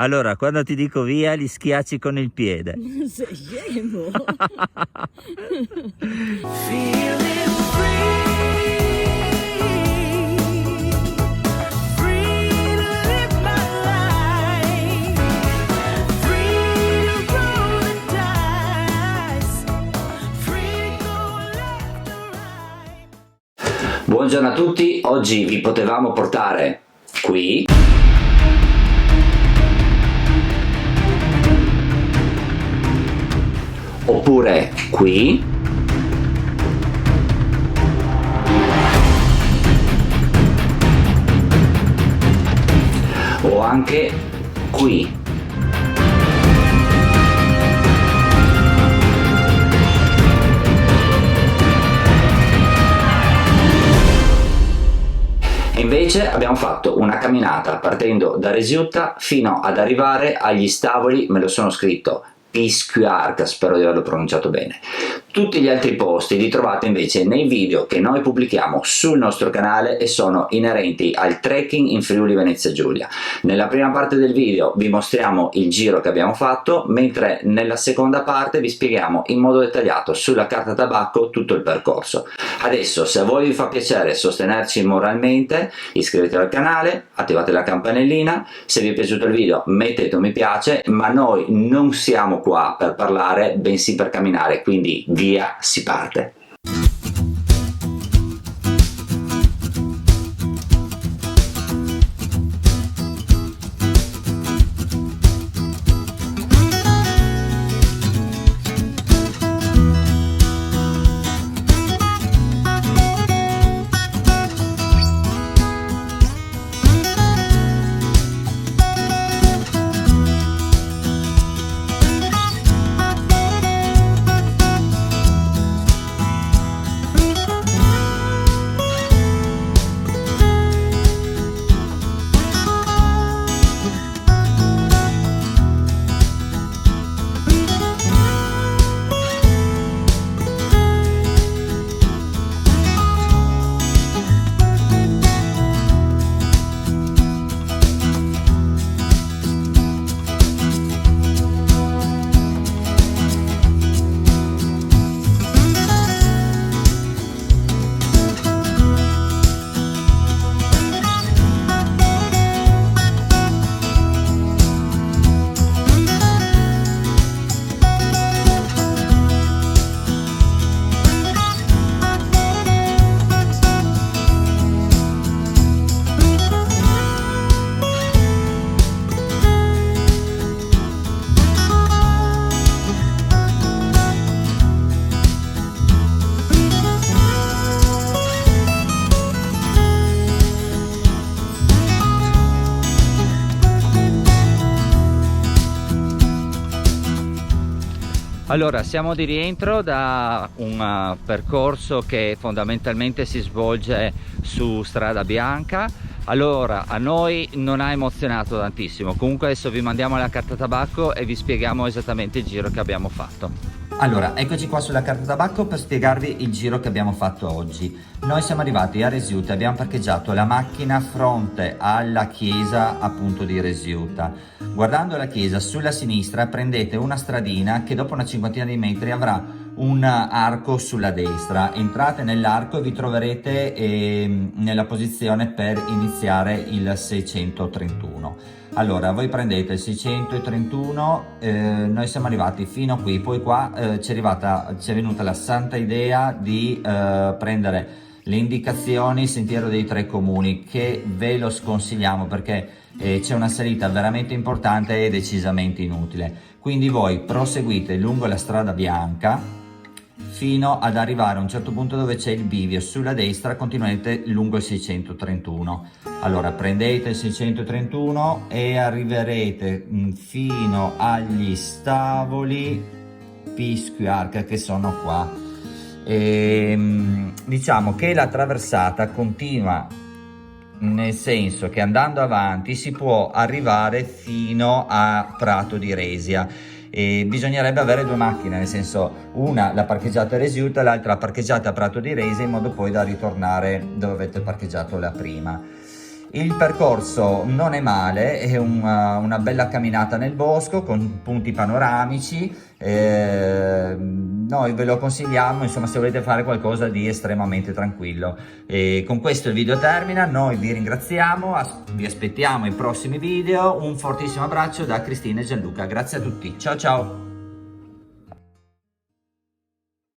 Allora, quando ti dico via, li schiacci con il piede. Sei scemo. Feeling free, free to live my life, free to roll the dice, free to go left or right. Buongiorno a tutti, oggi vi potevamo portare qui oppure qui o anche qui. E invece abbiamo fatto una camminata partendo da Resiutta fino ad arrivare agli Stavoli, me lo sono scritto, Piscuarca, spero di averlo pronunciato bene. Tutti gli altri posti li trovate invece nei video che noi pubblichiamo sul nostro canale e sono inerenti al trekking in Friuli Venezia Giulia. Nella prima parte del video vi mostriamo il giro che abbiamo fatto, mentre nella seconda parte vi spieghiamo in modo dettagliato sulla carta tabacco tutto il percorso. Adesso, se a voi vi fa piacere sostenerci moralmente, iscrivetevi al canale, attivate la campanellina, se vi è piaciuto il video mettete un mi piace, ma noi non siamo qua per parlare, bensì per camminare, quindi via, si parte. Allora, siamo di rientro da un percorso che fondamentalmente si svolge su strada bianca. Allora, a noi non ha emozionato tantissimo, comunque adesso vi mandiamo la carta tabacco e vi spieghiamo esattamente il giro che abbiamo fatto. Allora, eccoci qua sulla carta tabacco per spiegarvi il giro che abbiamo fatto oggi. Noi siamo arrivati a Resiutta e abbiamo parcheggiato la macchina fronte alla chiesa appunto di Resiutta. Guardando la chiesa sulla sinistra prendete una stradina che dopo una cinquantina di metri avrà un arco sulla destra. Entrate nell'arco e vi troverete nella posizione per iniziare il 631. Allora, voi prendete il 631, noi siamo arrivati fino a qui, poi qua ci è venuta la santa idea di prendere le indicazioni Sentiero dei Tre Comuni, che ve lo sconsigliamo perché c'è una salita veramente importante e decisamente inutile. Quindi voi proseguite lungo la strada bianca fino ad arrivare a un certo punto dove c'è il bivio sulla destra, continuate lungo il 631. Allora prendete il 631 e arriverete fino agli Stavoli Piscuarca, che sono qua. Diciamo che la traversata continua, nel senso che andando avanti si può arrivare fino a Prato di Resia. E bisognerebbe avere due macchine, nel senso una la parcheggiata a Resiutta e l'altra parcheggiata a Prato di Resia, in modo poi da ritornare dove avete parcheggiato la prima. Il percorso non è male, è una bella camminata nel bosco con punti panoramici, noi ve lo consigliamo, insomma, se volete fare qualcosa di estremamente tranquillo. E con questo il video termina, noi vi ringraziamo, vi aspettiamo ai prossimi video, un fortissimo abbraccio da Cristina e Gianluca, grazie a tutti, ciao ciao!